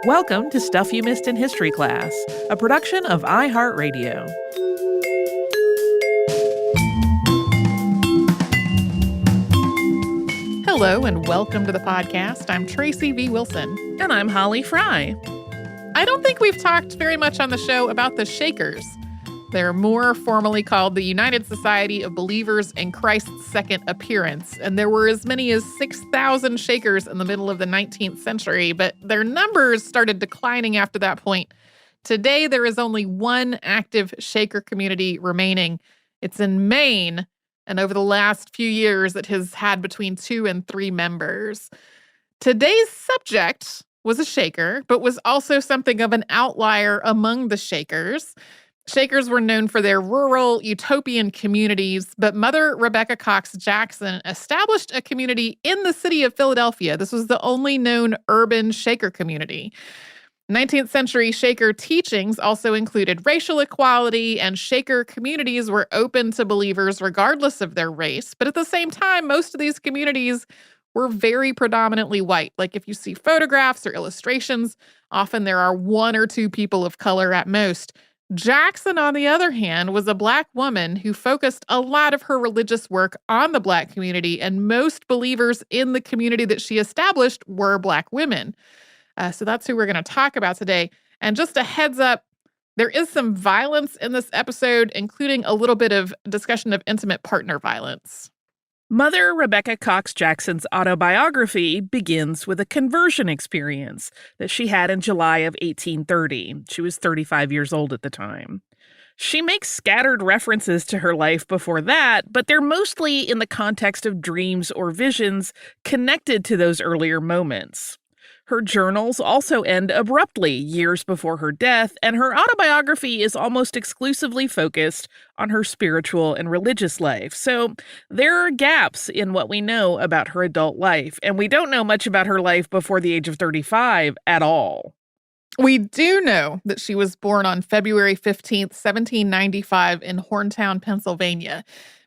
Welcome to Stuff You Missed in History Class, a production of iHeartRadio. Hello and welcome to the podcast. I'm Tracy V. Wilson. And I'm Holly Fry. I don't think we've talked very much on the show about the Shakers. They're more formally called the United Society of Believers in Christ's Second Appearance, and there were as many as 6,000 Shakers in the middle of the 19th century, but their numbers started declining after that point. Today, there is only one active Shaker community remaining. It's in Maine, and over the last few years, it has had between 2 and 3 members. Today's subject was a Shaker, but was also something of an outlier among the Shakers. Shakers were known for their rural, utopian communities, but Mother Rebecca Cox Jackson established a community in the city of Philadelphia. This was the only known urban Shaker community. 19th century Shaker teachings also included racial equality, and Shaker communities were open to believers regardless of their race. But at the same time, most of these communities were very predominantly white. Like if you see photographs or illustrations, often there are 1 or 2 people of color at most. Jackson, on the other hand, was a Black woman who focused a lot of her religious work on the Black community, and most believers in the community that she established were Black women. So that's who we're going to talk about today. And just a heads up, there is some violence in this episode, including a little bit of discussion of intimate partner violence. Mother Rebecca Cox Jackson's autobiography begins with a conversion experience that she had in July of 1830. She was 35 years old at the time. She makes scattered references to her life before that, but they're mostly in the context of dreams or visions connected to those earlier moments. Her journals also end abruptly years before her death, and her autobiography is almost exclusively focused on her spiritual and religious life. So there are gaps in what we know about her adult life, and we don't know much about her life before the age of 35 at all. We do know that she was born on February 15th, 1795 in Horntown, Pennsylvania.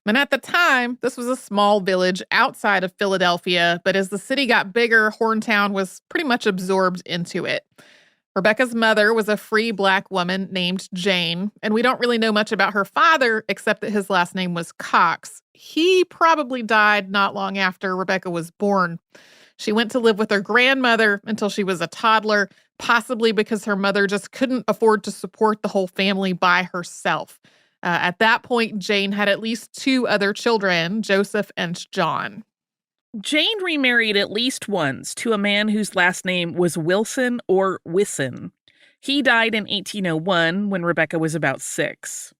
And at the time, this was a small village outside of Philadelphia, but as the city got bigger, Horntown was pretty much absorbed into it. Rebecca's mother was a free Black woman named Jane, and we don't really know much about her father except that his last name was Cox. He probably died not long after Rebecca was born. She went to live with her grandmother until she was a toddler, possibly because her mother just couldn't afford to support the whole family by herself. At that point, Jane had at least 2 other children, Joseph and John. Jane remarried at least once to a man whose last name was Wilson or Wisson. He died in 1801 when Rebecca was about 6.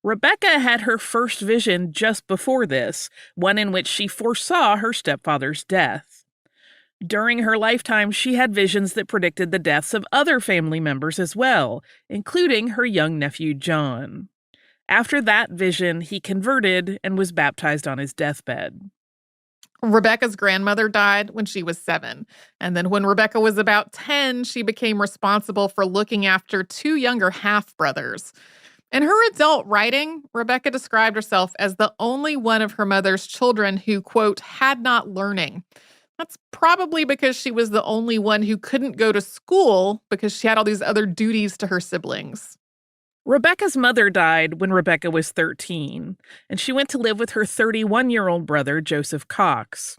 Rebecca had her first vision just before this, one in which she foresaw her stepfather's death. During her lifetime, she had visions that predicted the deaths of other family members as well, including her young nephew John. After that vision, he converted and was baptized on his deathbed. Rebecca's grandmother died when she was 7. And then when Rebecca was about 10, she became responsible for looking after 2 younger half-brothers. In her adult writing, Rebecca described herself as the only one of her mother's children who, quote, had not learning. That's probably because she was the only one who couldn't go to school because she had all these other duties to her siblings. Rebecca's mother died when Rebecca was 13, and she went to live with her 31-year-old brother, Joseph Cox.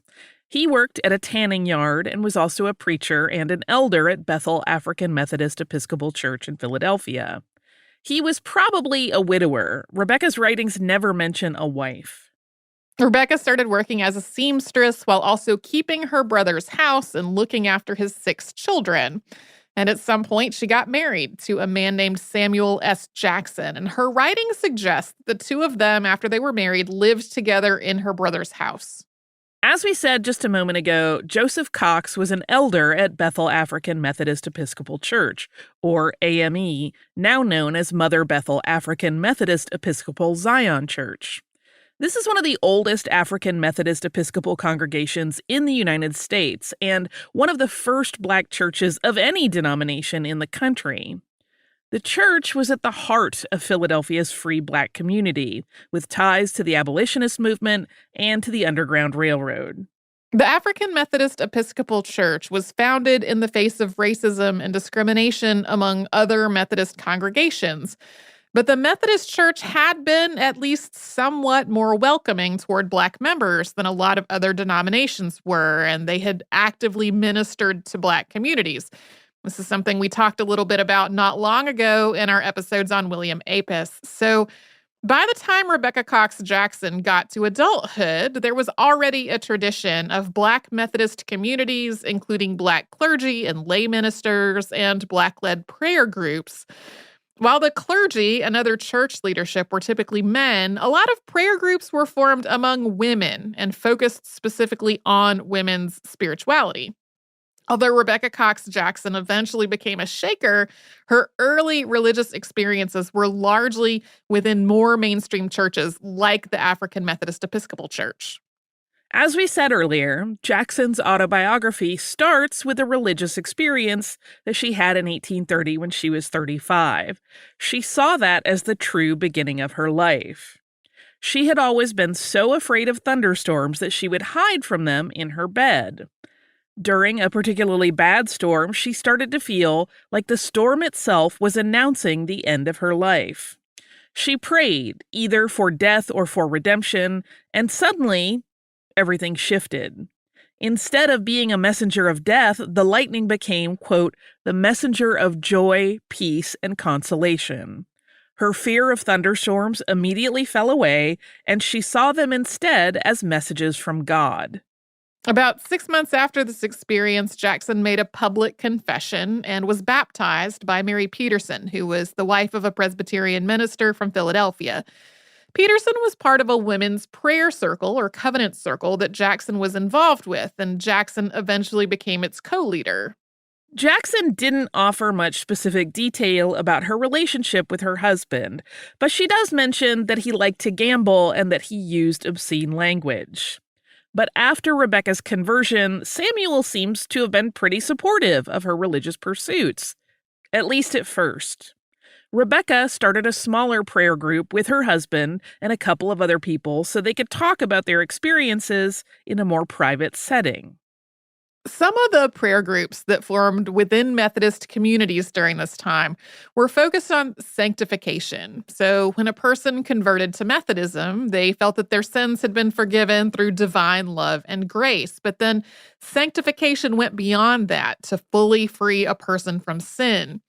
He worked at a tanning yard and was also a preacher and an elder at Bethel African Methodist Episcopal Church in Philadelphia. He was probably a widower. Rebecca's writings never mention a wife. Rebecca started working as a seamstress while also keeping her brother's house and looking after his 6 children. And at some point, she got married to a man named Samuel S. Jackson. And her writing suggests the 2 of them, after they were married, lived together in her brother's house. As we said just a moment ago, Joseph Cox was an elder at Bethel African Methodist Episcopal Church, or AME, now known as Mother Bethel African Methodist Episcopal Zion Church. This is one of the oldest African Methodist Episcopal congregations in the United States and one of the first Black churches of any denomination in the country. The church was at the heart of Philadelphia's free Black community, with ties to the abolitionist movement and to the Underground Railroad. The African Methodist Episcopal Church was founded in the face of racism and discrimination among other Methodist congregations. But the Methodist Church had been at least somewhat more welcoming toward Black members than a lot of other denominations were, and they had actively ministered to Black communities. This is something we talked a little bit about not long ago in our episodes on William Apis. So by the time Rebecca Cox Jackson got to adulthood, there was already a tradition of Black Methodist communities, including Black clergy and lay ministers and Black-led prayer groups. While the clergy and other church leadership were typically men, a lot of prayer groups were formed among women and focused specifically on women's spirituality. Although Rebecca Cox Jackson eventually became a Shaker, her early religious experiences were largely within more mainstream churches like the African Methodist Episcopal Church. As we said earlier, Jackson's autobiography starts with a religious experience that she had in 1830 when she was 35. She saw that as the true beginning of her life. She had always been so afraid of thunderstorms that she would hide from them in her bed. During a particularly bad storm, she started to feel like the storm itself was announcing the end of her life. She prayed, either for death or for redemption, and suddenly, everything shifted. Instead of being a messenger of death, the lightning became, quote, the messenger of joy, peace, and consolation. Her fear of thunderstorms immediately fell away, and she saw them instead as messages from God. About 6 months after this experience, Jackson made a public confession and was baptized by Mary Peterson, who was the wife of a Presbyterian minister from Philadelphia. Peterson was part of a women's prayer circle or covenant circle that Jackson was involved with, and Jackson eventually became its co-leader. Jackson didn't offer much specific detail about her relationship with her husband, but she does mention that he liked to gamble and that he used obscene language. But after Rebecca's conversion, Samuel seems to have been pretty supportive of her religious pursuits, at least at first. Rebecca started a smaller prayer group with her husband and a couple of other people so they could talk about their experiences in a more private setting. Some of the prayer groups that formed within Methodist communities during this time were focused on sanctification. So when a person converted to Methodism, they felt that their sins had been forgiven through divine love and grace. But then sanctification went beyond that to fully free a person from sin.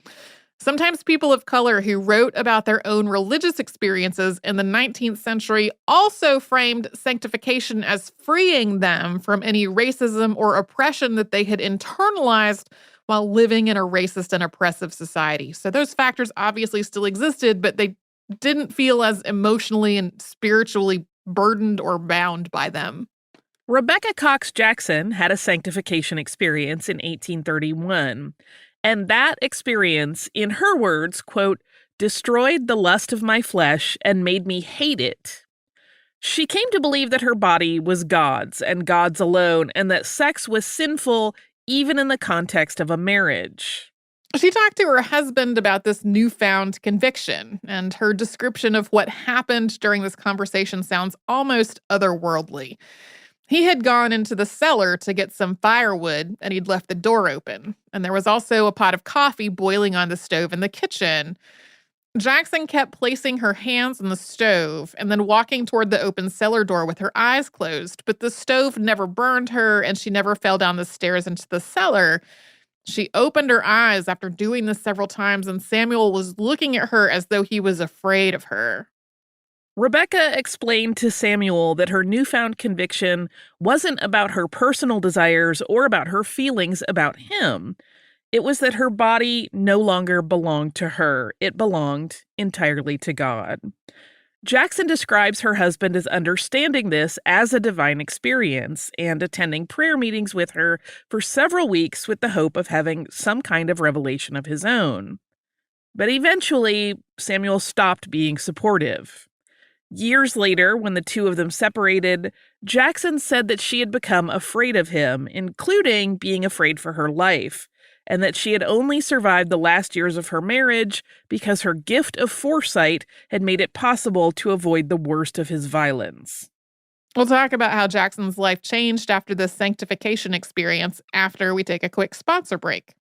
Sometimes people of color who wrote about their own religious experiences in the 19th century also framed sanctification as freeing them from any racism or oppression that they had internalized while living in a racist and oppressive society. So those factors obviously still existed, but they didn't feel as emotionally and spiritually burdened or bound by them. Rebecca Cox Jackson had a sanctification experience in 1831. And that experience, in her words, quote, destroyed the lust of my flesh and made me hate it. She came to believe that her body was God's and God's alone, and that sex was sinful even in the context of a marriage. She talked to her husband about this newfound conviction, and her description of what happened during this conversation sounds almost otherworldly. He had gone into the cellar to get some firewood, and he'd left the door open. And there was also a pot of coffee boiling on the stove in the kitchen. Jackson kept placing her hands on the stove and then walking toward the open cellar door with her eyes closed. But the stove never burned her, and she never fell down the stairs into the cellar. She opened her eyes after doing this several times, and Samuel was looking at her as though he was afraid of her. Rebecca explained to Samuel that her newfound conviction wasn't about her personal desires or about her feelings about him. It was that her body no longer belonged to her. It belonged entirely to God. Jackson describes her husband as understanding this as a divine experience and attending prayer meetings with her for several weeks with the hope of having some kind of revelation of his own. But eventually, Samuel stopped being supportive. Years later, when the two of them separated, Jackson said that she had become afraid of him, including being afraid for her life, and that she had only survived the last years of her marriage because her gift of foresight had made it possible to avoid the worst of his violence. We'll talk about how Jackson's life changed after this sanctification experience after we take a quick sponsor break.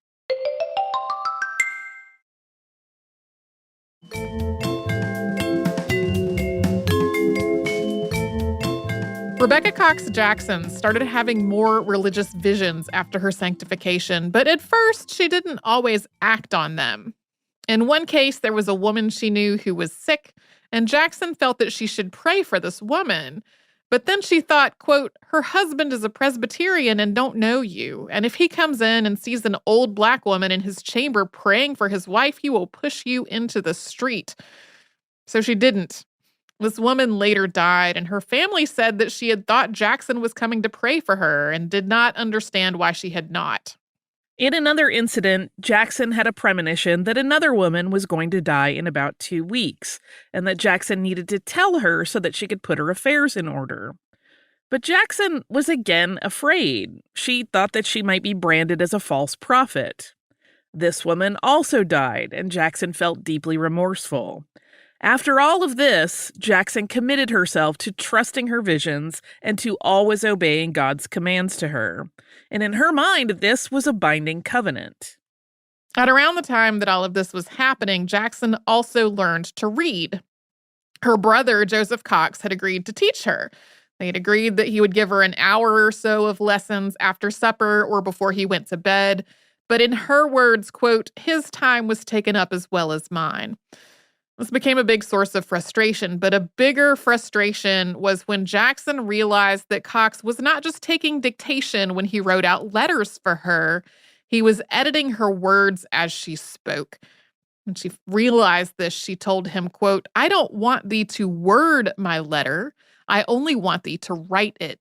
Rebecca Cox Jackson started having more religious visions after her sanctification, but at first she didn't always act on them. In one case, there was a woman she knew who was sick, and Jackson felt that she should pray for this woman. But then she thought, quote, her husband is a Presbyterian and don't know you, and if he comes in and sees an old black woman in his chamber praying for his wife, he will push you into the street. So she didn't. This woman later died, and her family said that she had thought Jackson was coming to pray for her and did not understand why she had not. In another incident, Jackson had a premonition that another woman was going to die in about 2 weeks, and that Jackson needed to tell her so that she could put her affairs in order. But Jackson was again afraid. She thought that she might be branded as a false prophet. This woman also died, and Jackson felt deeply remorseful. After all of this, Jackson committed herself to trusting her visions and to always obeying God's commands to her. And in her mind, this was a binding covenant. At around the time that all of this was happening, Jackson also learned to read. Her brother, Joseph Cox, had agreed to teach her. They had agreed that he would give her an hour or so of lessons after supper or before he went to bed. But in her words, quote, his time was taken up as well as mine. This became a big source of frustration, but a bigger frustration was when Jackson realized that Cox was not just taking dictation when he wrote out letters for her, he was editing her words as she spoke. When she realized this, she told him, quote, I don't want thee to word my letter. I only want thee to write it.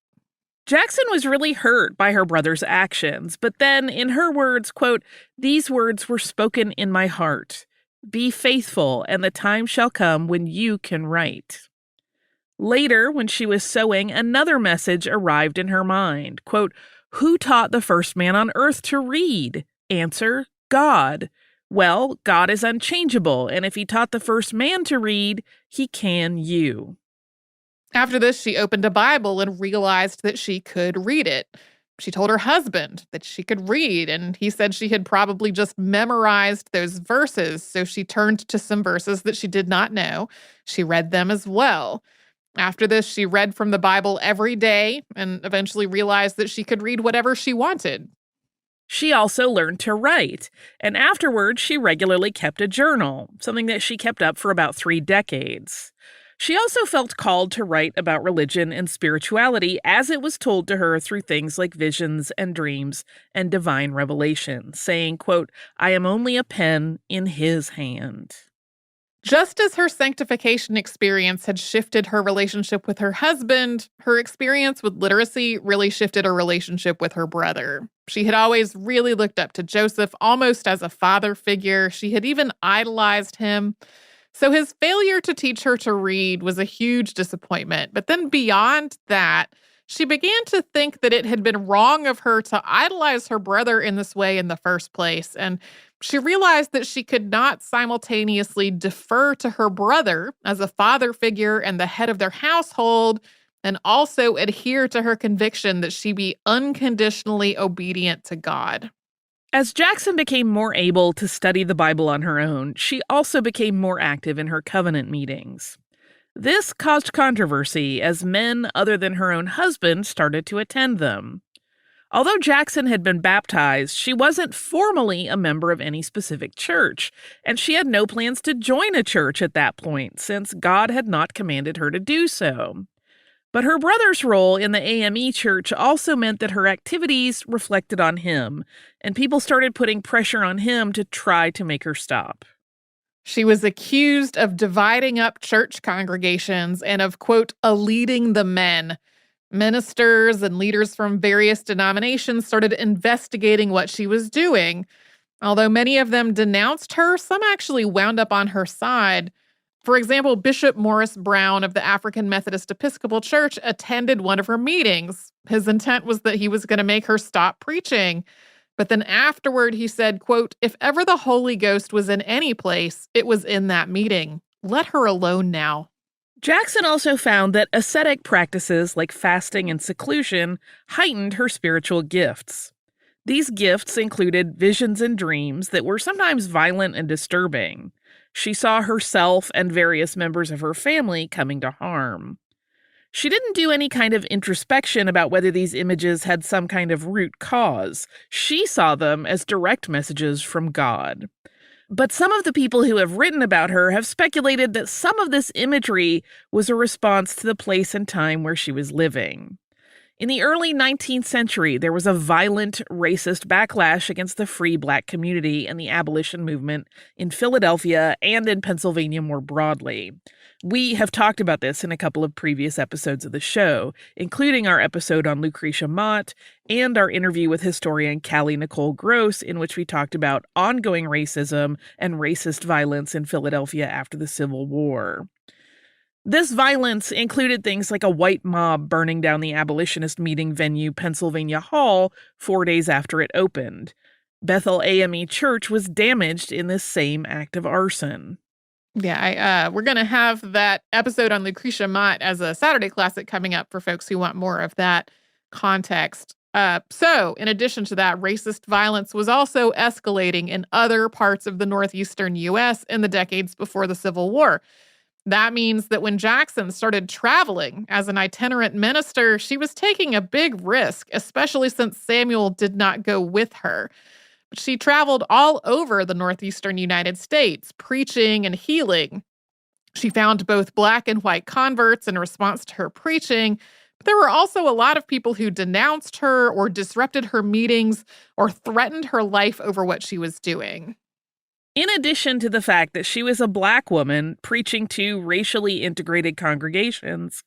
Jackson was really hurt by her brother's actions, but then in her words, quote, these words were spoken in my heart. Be faithful, and the time shall come when you can write. Later, when she was sewing, another message arrived in her mind. Quote, who taught the first man on earth to read? Answer, God. Well, God is unchangeable, and if he taught the first man to read, he can you. After this, she opened a Bible and realized that she could read it. She told her husband that she could read, and he said she had probably just memorized those verses, so she turned to some verses that she did not know. She read them as well. After this, she read from the Bible every day and eventually realized that she could read whatever she wanted. She also learned to write, and afterwards she regularly kept a journal, something that she kept up for about 3 decades. She also felt called to write about religion and spirituality as it was told to her through things like visions and dreams and divine revelation, saying, quote, I am only a pen in his hand. Just as her sanctification experience had shifted her relationship with her husband, her experience with literacy really shifted her relationship with her brother. She had always really looked up to Joseph almost as a father figure. She had even idolized him. So his failure to teach her to read was a huge disappointment. But then beyond that, she began to think that it had been wrong of her to idolize her brother in this way in the first place. And she realized that she could not simultaneously defer to her brother as a father figure and the head of their household, and also adhere to her conviction that she be unconditionally obedient to God. As Jackson became more able to study the Bible on her own, she also became more active in her covenant meetings. This caused controversy as men other than her own husband started to attend them. Although Jackson had been baptized, she wasn't formally a member of any specific church, and she had no plans to join a church at that point, since God had not commanded her to do so. But her brother's role in the AME church also meant that her activities reflected on him, and people started putting pressure on him to try to make her stop. She was accused of dividing up church congregations and of, quote, leading the men. Ministers and leaders from various denominations started investigating what she was doing. Although many of them denounced her, some actually wound up on her side. For example, Bishop Morris Brown of the African Methodist Episcopal Church attended one of her meetings. His intent was that he was going to make her stop preaching. But then afterward, he said, quote, if ever the Holy Ghost was in any place, it was in that meeting. Let her alone now. Jackson also found that ascetic practices like fasting and seclusion heightened her spiritual gifts. These gifts included visions and dreams that were sometimes violent and disturbing. She saw herself and various members of her family coming to harm. She didn't do any kind of introspection about whether these images had some kind of root cause. She saw them as direct messages from God. But some of the people who have written about her have speculated that some of this imagery was a response to the place and time where she was living. In the early 19th century, there was a violent, racist backlash against the free black community and the abolition movement in Philadelphia and in Pennsylvania more broadly. We have talked about this in a couple of previous episodes of the show, including our episode on Lucretia Mott and our interview with historian Callie Nicole Gross, in which we talked about ongoing racism and racist violence in Philadelphia after the Civil War. This violence included things like a white mob burning down the abolitionist meeting venue Pennsylvania Hall 4 days after it opened. Bethel AME Church was damaged in this same act of arson. Yeah, we're going to have that episode on Lucretia Mott as a Saturday classic coming up for folks who want more of that context. So, in addition to that, racist violence was also escalating in other parts of the northeastern U.S. in the decades before the Civil War. That means that when Jackson started traveling as an itinerant minister, she was taking a big risk, especially since Samuel did not go with her. She traveled all over the northeastern United States, preaching and healing. She found both black and white converts in response to her preaching, but there were also a lot of people who denounced her or disrupted her meetings or threatened her life over what she was doing. In addition to the fact that she was a black woman preaching to racially integrated congregations,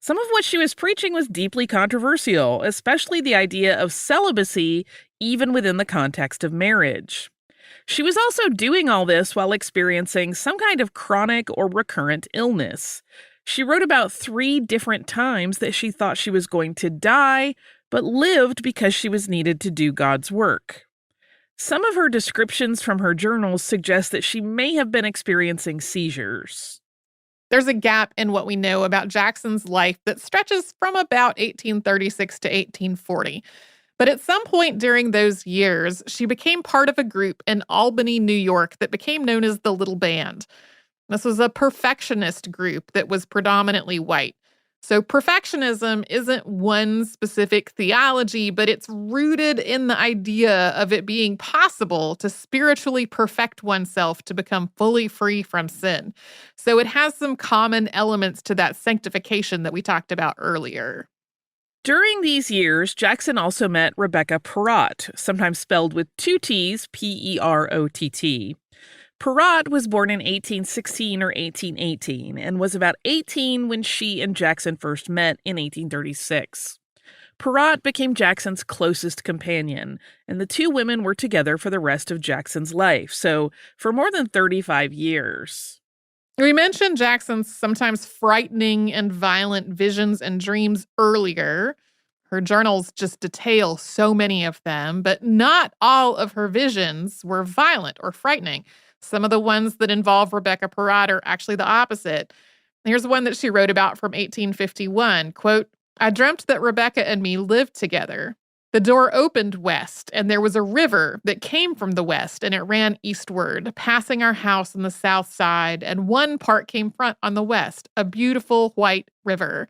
some of what she was preaching was deeply controversial, especially the idea of celibacy even within the context of marriage. She was also doing all this while experiencing some kind of chronic or recurrent illness. She wrote about 3 different times that she thought she was going to die, but lived because she was needed to do God's work. Some of her descriptions from her journals suggest that she may have been experiencing seizures. There's a gap in what we know about Jackson's life that stretches from about 1836 to 1840. But at some point during those years, she became part of a group in Albany, New York that became known as the Little Band. This was a perfectionist group that was predominantly white. So perfectionism isn't one specific theology, but it's rooted in the idea of it being possible to spiritually perfect oneself to become fully free from sin. So it has some common elements to that sanctification that we talked about earlier. During these years, Jackson also met Rebecca Perrott, sometimes spelled with 2 T's, P-E-R-O-T-T. Perrott was born in 1816 or 1818 and was about 18 when she and Jackson first met in 1836. Perrott became Jackson's closest companion, and the 2 women were together for the rest of Jackson's life, so for more than 35 years. We mentioned Jackson's sometimes frightening and violent visions and dreams earlier. Her journals just detail so many of them, but not all of her visions were violent or frightening. Some of the ones that involve Rebecca Perrott are actually the opposite. Here's one that she wrote about from 1851, quote, "I dreamt that Rebecca and me lived together. The door opened west, and there was a river that came from the west, and it ran eastward, passing our house on the south side, and one part came front on the west, a beautiful white river.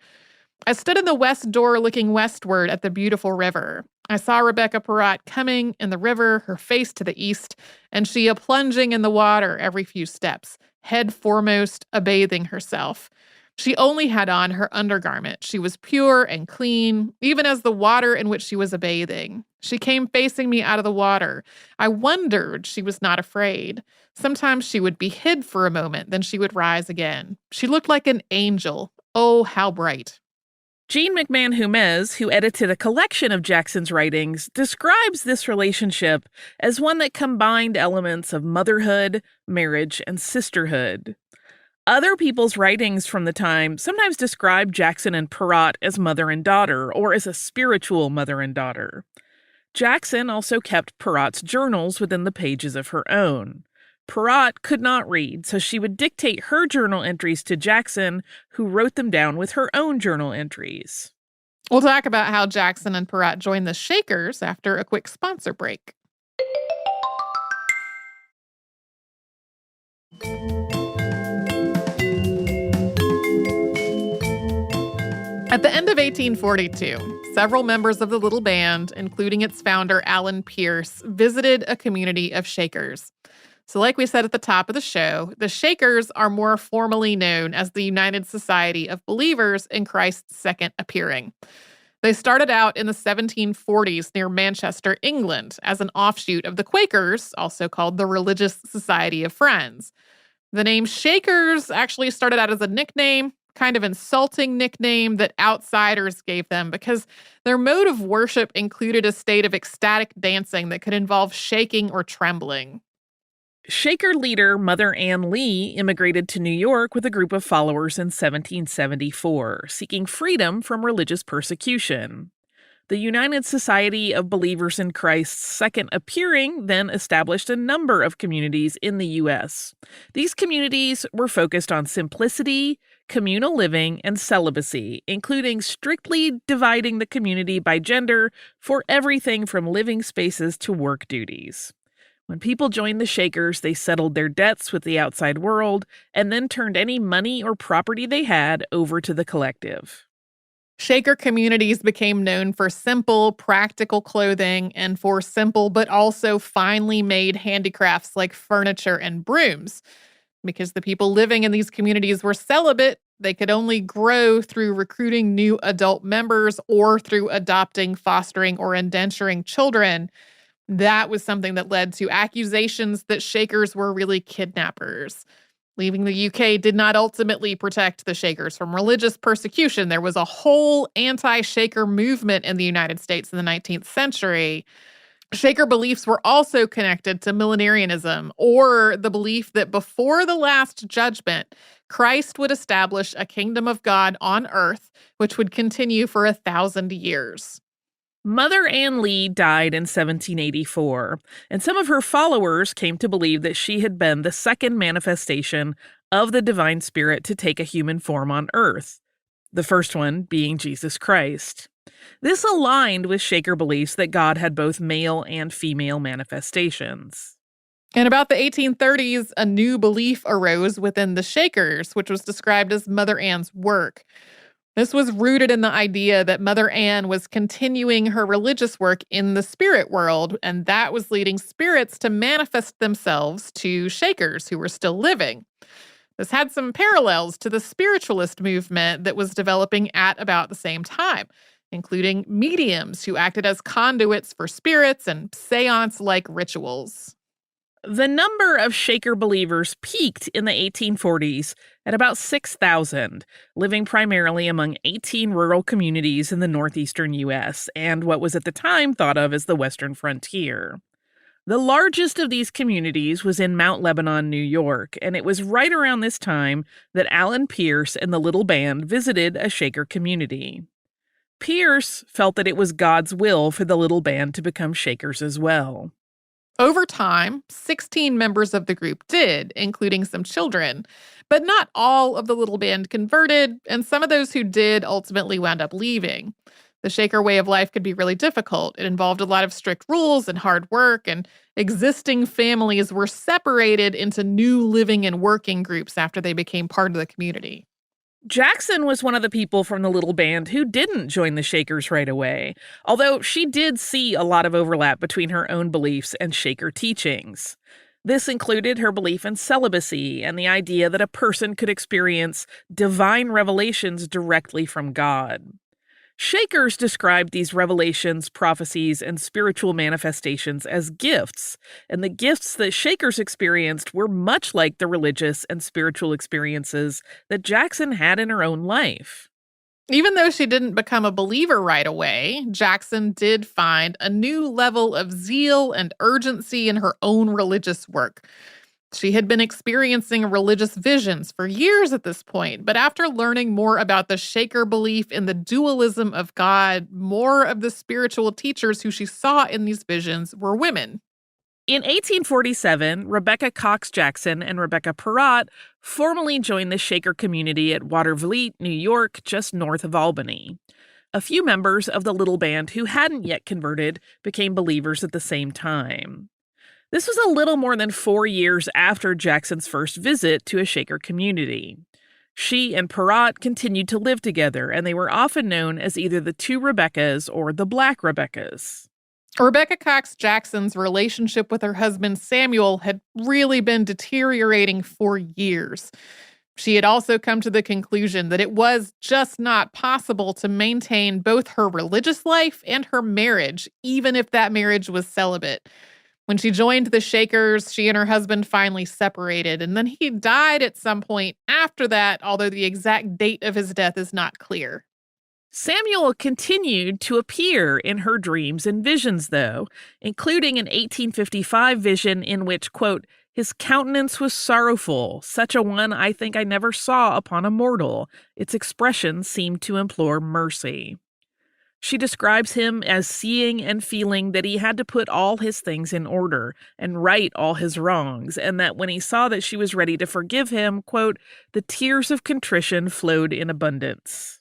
I stood in the west door looking westward at the beautiful river. I saw Rebecca Perrott coming in the river, her face to the east, and she a-plunging in the water every few steps, head foremost, a-bathing herself. She only had on her undergarment. She was pure and clean, even as the water in which she was a-bathing. She came facing me out of the water. I wondered she was not afraid. Sometimes she would be hid for a moment, then she would rise again. She looked like an angel. Oh, how bright." Jean McMahon Humez, who edited a collection of Jackson's writings, describes this relationship as one that combined elements of motherhood, marriage, and sisterhood. Other people's writings from the time sometimes describe Jackson and Perrott as mother and daughter, or as a spiritual mother and daughter. Jackson also kept Perrott's journals within the pages of her own. Perrott could not read, so she would dictate her journal entries to Jackson, who wrote them down with her own journal entries. We'll talk about how Jackson and Perrott joined the Shakers after a quick sponsor break. At the end of 1842, several members of the little band, including its founder, Alan Pierce, visited a community of Shakers. So like we said at the top of the show, the Shakers are more formally known as the United Society of Believers in Christ's Second Appearing. They started out in the 1740s near Manchester, England, as an offshoot of the Quakers, also called the Religious Society of Friends. The name Shakers actually started out as a nickname, kind of insulting nickname that outsiders gave them because their mode of worship included a state of ecstatic dancing that could involve shaking or trembling. Shaker leader Mother Ann Lee immigrated to New York with a group of followers in 1774, seeking freedom from religious persecution. The United Society of Believers in Christ's Second Appearing then established a number of communities in the U.S. These communities were focused on simplicity, communal living, and celibacy, including strictly dividing the community by gender for everything from living spaces to work duties. When people joined the Shakers, they settled their debts with the outside world and then turned any money or property they had over to the collective. Shaker communities became known for simple, practical clothing and for simple but also finely made handicrafts like furniture and brooms. Because the people living in these communities were celibate, they could only grow through recruiting new adult members or through adopting, fostering, or indenturing children. That was something that led to accusations that Shakers were really kidnappers. Leaving the UK did not ultimately protect the Shakers from religious persecution. There was a whole anti-Shaker movement in the United States in the 19th century. Shaker beliefs were also connected to millenarianism, or the belief that before the Last Judgment, Christ would establish a kingdom of God on earth, which would continue for 1,000 years. Mother Ann Lee died in 1784, and some of her followers came to believe that she had been the second manifestation of the divine spirit to take a human form on earth, the first one being Jesus Christ. This aligned with Shaker beliefs that God had both male and female manifestations. In about the 1830s, a new belief arose within the Shakers, which was described as Mother Ann's work. This was rooted in the idea that Mother Ann was continuing her religious work in the spirit world, and that was leading spirits to manifest themselves to Shakers who were still living. This had some parallels to the spiritualist movement that was developing at about the same time, including mediums who acted as conduits for spirits and seance-like rituals. The number of Shaker believers peaked in the 1840s at about 6,000, living primarily among 18 rural communities in the northeastern U.S. and what was at the time thought of as the Western frontier. The largest of these communities was in Mount Lebanon, New York, and it was right around this time that Alan Pierce and the little band visited a Shaker community. Pierce felt that it was God's will for the little band to become Shakers as well. Over time, 16 members of the group did, including some children. But not all of the little band converted, and some of those who did ultimately wound up leaving. The Shaker way of life could be really difficult. It involved a lot of strict rules and hard work, and existing families were separated into new living and working groups after they became part of the community. Jackson was one of the people from the little band who didn't join the Shakers right away, although she did see a lot of overlap between her own beliefs and Shaker teachings. This included her belief in celibacy and the idea that a person could experience divine revelations directly from God. Shakers described these revelations, prophecies, and spiritual manifestations as gifts, and the gifts that Shakers experienced were much like the religious and spiritual experiences that Jackson had in her own life. Even though she didn't become a believer right away, Jackson did find a new level of zeal and urgency in her own religious work. She had been experiencing religious visions for years at this point, but after learning more about the Shaker belief in the dualism of God, more of the spiritual teachers who she saw in these visions were women. In 1847, Rebecca Cox Jackson and Rebecca Perrott formally joined the Shaker community at Watervliet, New York, just north of Albany. A few members of the little band who hadn't yet converted became believers at the same time. This was a little more than 4 years after Jackson's first visit to a Shaker community. She and Perrott continued to live together, and they were often known as either the two Rebeccas or the Black Rebeccas. Rebecca Cox Jackson's relationship with her husband Samuel had really been deteriorating for years. She had also come to the conclusion that it was just not possible to maintain both her religious life and her marriage, even if that marriage was celibate. When she joined the Shakers, she and her husband finally separated, and then he died at some point after that, although the exact date of his death is not clear. Samuel continued to appear in her dreams and visions, though, including an 1855 vision in which, quote, his countenance was sorrowful, such a one I think I never saw upon a mortal. Its expression seemed to implore mercy. She describes him as seeing and feeling that he had to put all his things in order and right all his wrongs, and that when he saw that she was ready to forgive him, quote, the tears of contrition flowed in abundance.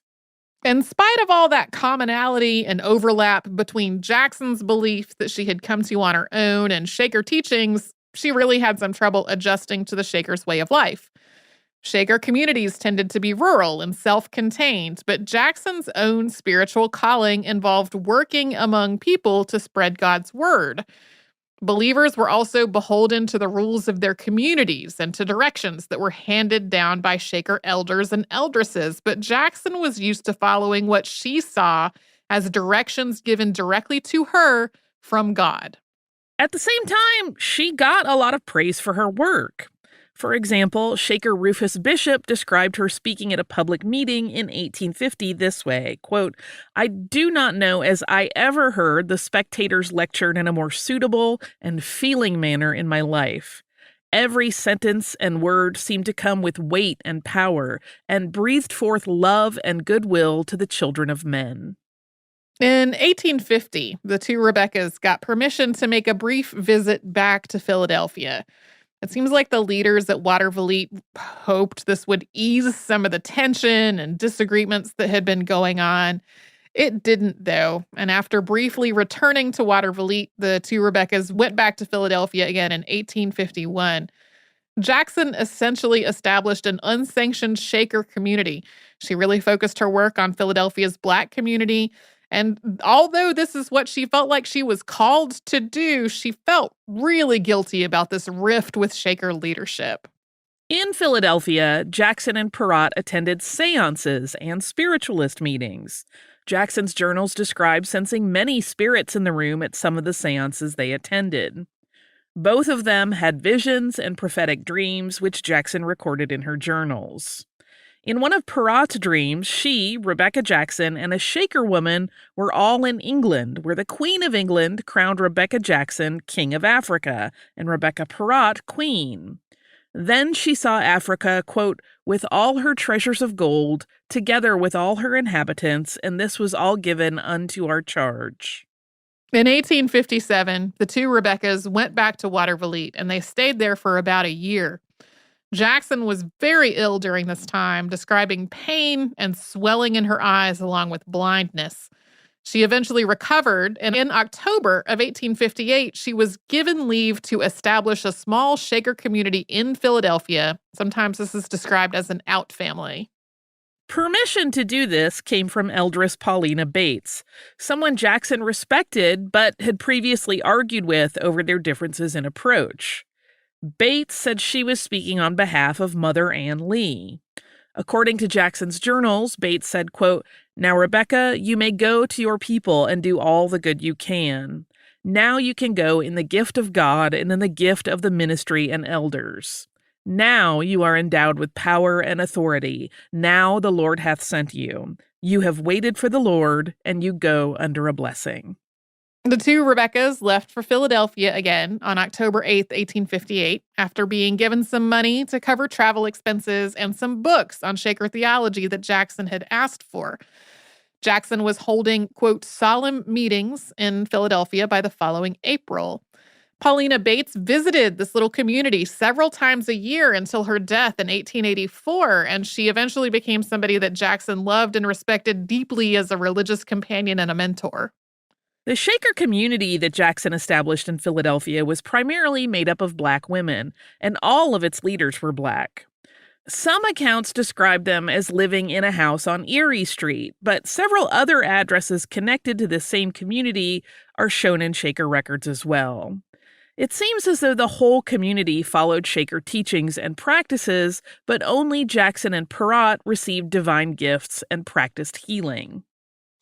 In spite of all that commonality and overlap between Jackson's belief that she had come to on her own and Shaker teachings, she really had some trouble adjusting to the Shakers' way of life. Shaker communities tended to be rural and self-contained, but Jackson's own spiritual calling involved working among people to spread God's word. Believers were also beholden to the rules of their communities and to directions that were handed down by Shaker elders and eldresses, but Jackson was used to following what she saw as directions given directly to her from God. At the same time, she got a lot of praise for her work. For example, Shaker Rufus Bishop described her speaking at a public meeting in 1850 this way, quote, I do not know as I ever heard the spectators lectured in a more suitable and feeling manner in my life. Every sentence and word seemed to come with weight and power and breathed forth love and goodwill to the children of men. In 1850, the two Rebeccas got permission to make a brief visit back to Philadelphia. It seems like the leaders at Watervliet hoped this would ease some of the tension and disagreements that had been going on. It didn't, though, and after briefly returning to Watervliet, the two Rebeccas went back to Philadelphia again in 1851. Jackson essentially established an unsanctioned Shaker community. She really focused her work on Philadelphia's Black community. And although this is what she felt like she was called to do, she felt really guilty about this rift with Shaker leadership. In Philadelphia, Jackson and Perrott attended seances and spiritualist meetings. Jackson's journals describe sensing many spirits in the room at some of the seances they attended. Both of them had visions and prophetic dreams, which Jackson recorded in her journals. In one of Perrott's dreams, she, Rebecca Jackson, and a Shaker woman were all in England, where the Queen of England crowned Rebecca Jackson King of Africa and Rebecca Perrott Queen. Then she saw Africa, quote, with all her treasures of gold, together with all her inhabitants, and this was all given unto our charge. In 1857, the two Rebeccas went back to Watervliet, and they stayed there for about a year. Jackson was very ill during this time, describing pain and swelling in her eyes along with blindness. She eventually recovered, and in October of 1858, she was given leave to establish a small Shaker community in Philadelphia. Sometimes this is described as an out family. Permission to do this came from Eldress Paulina Bates, someone Jackson respected but had previously argued with over their differences in approach. Bates said she was speaking on behalf of Mother Ann Lee. According to Jackson's journals, Bates said, quote, now, Rebecca, you may go to your people and do all the good you can. Now you can go in the gift of God and in the gift of the ministry and elders. Now you are endowed with power and authority. Now the Lord hath sent you. You have waited for the Lord, and you go under a blessing. The two Rebeccas left for Philadelphia again on October 8th, 1858, after being given some money to cover travel expenses and some books on Shaker theology that Jackson had asked for. Jackson was holding, quote, solemn meetings in Philadelphia by the following April. Paulina Bates visited this little community several times a year until her death in 1884, and she eventually became somebody that Jackson loved and respected deeply as a religious companion and a mentor. The Shaker community that Jackson established in Philadelphia was primarily made up of Black women, and all of its leaders were Black. Some accounts describe them as living in a house on Erie Street, but several other addresses connected to this same community are shown in Shaker records as well. It seems as though the whole community followed Shaker teachings and practices, but only Jackson and Perrott received divine gifts and practiced healing.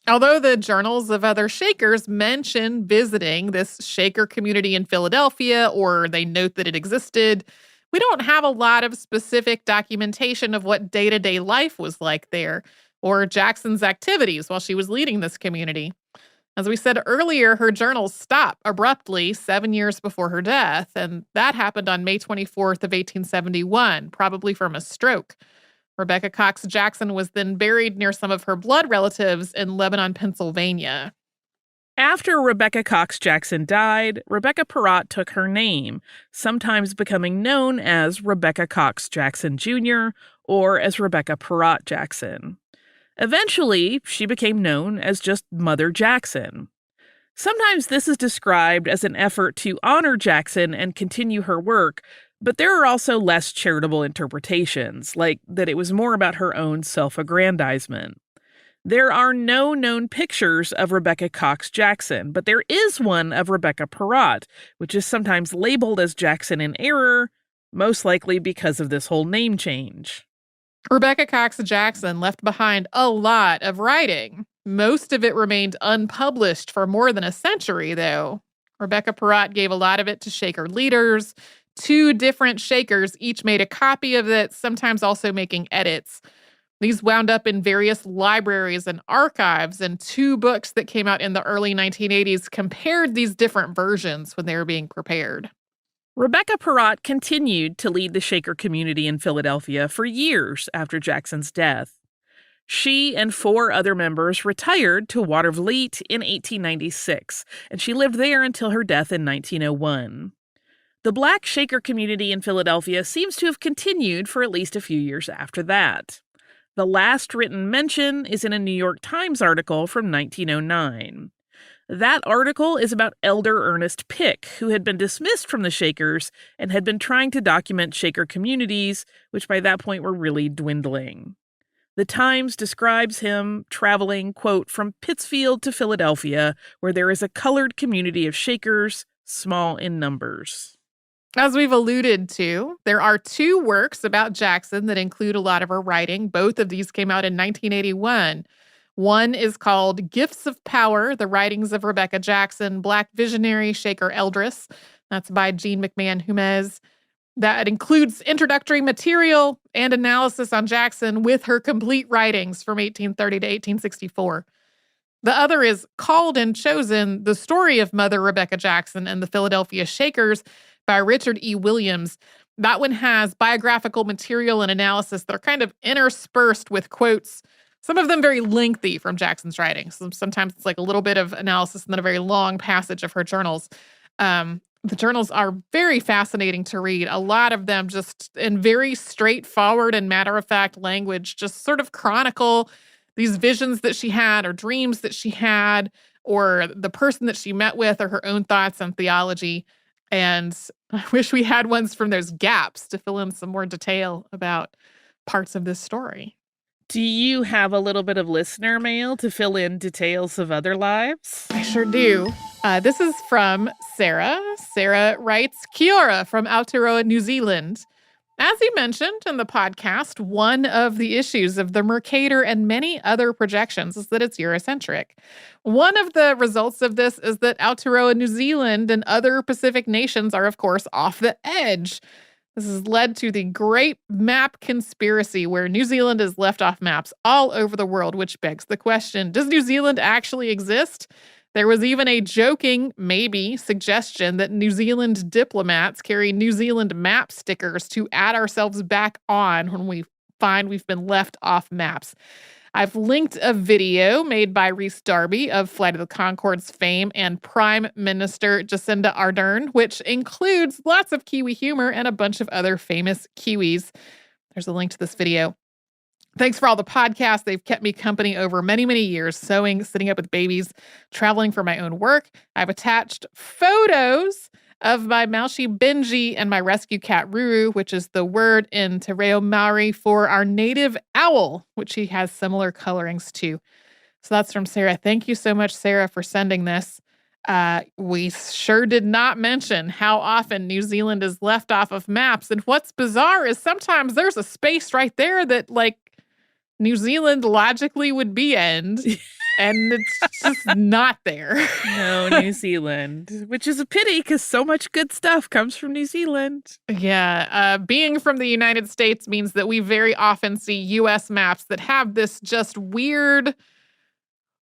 Although the journals of other Shakers mention visiting this Shaker community in Philadelphia, or they note that it existed, we don't have a lot of specific documentation of what day-to-day life was like there, or Jackson's activities while she was leading this community. As we said earlier, her journals stop abruptly 7 years before her death, and that happened on May 24th of 1871, probably from a stroke. Rebecca Cox Jackson was then buried near some of her blood relatives in Lebanon, Pennsylvania. After Rebecca Cox Jackson died, Rebecca Perrott took her name, sometimes becoming known as Rebecca Cox Jackson Jr. or as Rebecca Perrott Jackson. Eventually, she became known as just Mother Jackson. Sometimes this is described as an effort to honor Jackson and continue her work, but there are also less charitable interpretations, like that it was more about her own self-aggrandizement. There are no known pictures of Rebecca Cox Jackson, but there is one of Rebecca Perrott, which is sometimes labeled as Jackson in error, most likely because of this whole name change. Rebecca Cox Jackson left behind a lot of writing. Most of it remained unpublished for more than a century, though. Rebecca Perrott gave a lot of it to Shaker leaders. 2 different Shakers each made a copy of it, sometimes also making edits. These wound up in various libraries and archives, and 2 books that came out in the early 1980s compared these different versions when they were being prepared. Rebecca Perrott continued to lead the Shaker community in Philadelphia for years after Jackson's death. She and 4 other members retired to Watervliet in 1896, and she lived there until her death in 1901. The Black Shaker community in Philadelphia seems to have continued for at least a few years after that. The last written mention is in a New York Times article from 1909. That article is about Elder Ernest Pick, who had been dismissed from the Shakers and had been trying to document Shaker communities, which by that point were really dwindling. The Times describes him traveling, quote, from Pittsfield to Philadelphia, where there is a colored community of Shakers, small in numbers. As we've alluded to, there are 2 works about Jackson that include a lot of her writing. Both of these came out in 1981. One is called Gifts of Power, The Writings of Rebecca Jackson, Black Visionary Shaker Eldress. That's by Jean McMahon Humez. That includes introductory material and analysis on Jackson with her complete writings from 1830 to 1864. The other is Called and Chosen, The Story of Mother Rebecca Jackson and the Philadelphia Shakers by Richard E. Williams. That one has biographical material and analysis that are kind of interspersed with quotes, some of them very lengthy from Jackson's writings. Sometimes it's like a little bit of analysis and then a very long passage of her journals. The journals are very fascinating to read. A lot of them just in very straightforward and matter-of-fact language, just sort of chronicle these visions that she had or dreams that she had or the person that she met with or her own thoughts on theology. And I wish we had ones from those gaps to fill in some more detail about parts of this story. Do you have a little bit of listener mail to fill in details of other lives? I sure do. This is from Sarah. Sarah writes, Kia ora from Aotearoa, New Zealand. As you mentioned in the podcast, one of the issues of the Mercator and many other projections is that it's Eurocentric. One of the results of this is that Aotearoa, New Zealand and other Pacific nations are, of course, off the edge. This has led to the Great Map Conspiracy, where New Zealand is left off maps all over the world, which begs the question, does New Zealand actually exist? There was even a joking, maybe, suggestion that New Zealand diplomats carry New Zealand map stickers to add ourselves back on when we find we've been left off maps. I've linked a video made by Rhys Darby of Flight of the Conchords fame and Prime Minister Jacinda Ardern, which includes lots of Kiwi humor and a bunch of other famous Kiwis. There's a link to this video. Thanks for all the podcasts. They've kept me company over many, many years, sewing, sitting up with babies, traveling for my own work. I've attached photos of my Malshi Benji and my rescue cat Ruru, which is the word in Te Reo Maori for our native owl, which he has similar colorings to. So that's from Sarah. Thank you so much, Sarah, for sending this. We sure did not mention how often New Zealand is left off of maps. And what's bizarre is sometimes there's a space right there that, like, New Zealand logically would be in, and it's just not there. No, New Zealand, which is a pity because so much good stuff comes from New Zealand. Yeah, being from the United States means that we very often see U.S. maps that have this just weird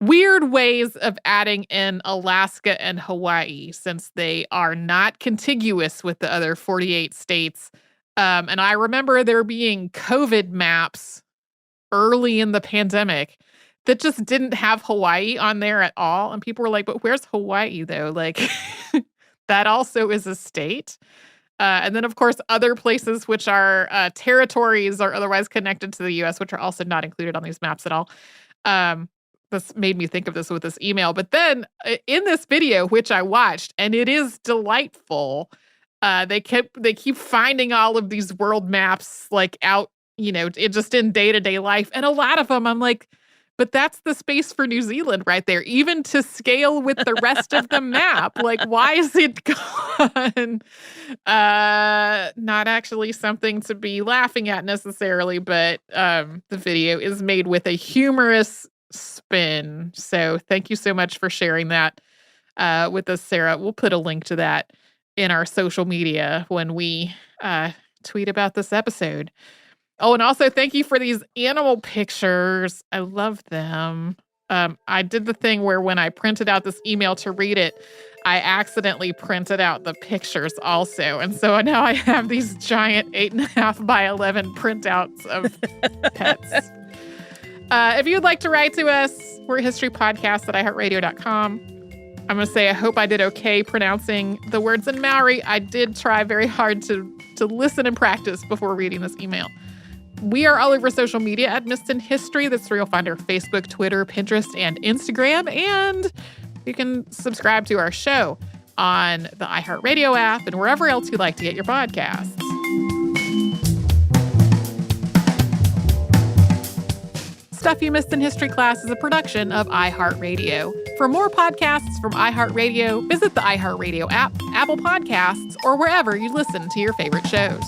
ways of adding in Alaska and Hawaii, since they are not contiguous with the other 48 states. And I remember there being COVID maps early in the pandemic that just didn't have Hawaii on there at all. And people were like, but where's Hawaii though? Like, that also is a state. And then, of course, other places which are territories or otherwise connected to the U.S., which are also not included on these maps at all. This made me think of this with this email. But then in this video, which I watched, and it is delightful, they keep finding all of these world maps like out, just in day-to-day life. And a lot of them, I'm like, but that's the space for New Zealand right there, even to scale with the rest of the map. Like, why is it gone? Not actually something to be laughing at necessarily, but the video is made with a humorous spin. So thank you so much for sharing that with us, Sarah. We'll put a link to that in our social media when we tweet about this episode. Oh, and also thank you for these animal pictures. I love them. I did the thing where when I printed out this email to read it, I accidentally printed out the pictures also. And so now I have these giant 8.5 by 11 printouts of pets. If you'd like to write to us, we're historypodcast@iHeartRadio.com. I'm going to say I hope I did okay pronouncing the words in Maori. I did try very hard to listen and practice before reading this email. We are all over social media at Missed in History. That's where you'll find our Facebook, Twitter, Pinterest, and Instagram. And you can subscribe to our show on the iHeartRadio app and wherever else you like to get your podcasts. Stuff You Missed in History Class is a production of iHeartRadio. For more podcasts from iHeartRadio, visit the iHeartRadio app, Apple Podcasts, or wherever you listen to your favorite shows.